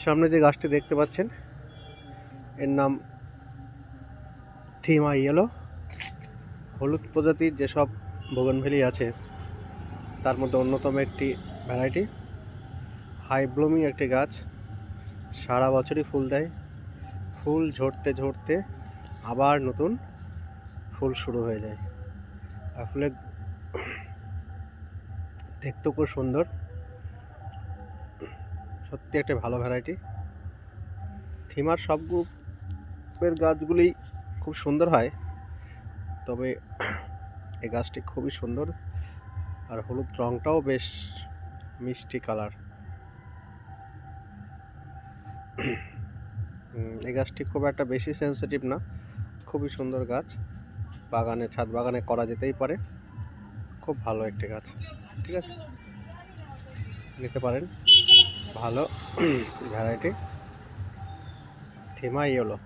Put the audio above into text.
সামনে যে গাছটি দেখতে পাচ্ছেন এর নাম থিমা ইয়েলো। হলুদ প্রজাতির যেসব বোগনভেলি আছে তার মধ্যে অন্যতম একটি ভ্যারাইটি। হাই ব্লুমিং একটি গাছ, সারা বছরই ফুল দেয়। ফুল ঝরতে ঝরতে আবার নতুন ফুল শুরু হয়ে যায়। আসলে দেখতেও খুব সুন্দর, সত্যি একটা ভালো ভ্যারাইটি। থিমার সব গ্রুপের গাছগুলি খুব সুন্দর হয়, তবে এই গাছটি খুবই সুন্দর আর হলুদ রঙটাও বেশ মিষ্টি কালার। এই গাছটি খুব একটা বেশি সেন্সিটিভ না, খুবই সুন্দর গাছ। বাগানে, ছাদ বাগানে করা যেতেই পারে, খুব ভালো একটি গাছ। ঠিক আছে, নিতে পারেন, ভালো ভ্যারাইটি থিমা ইয়েলো।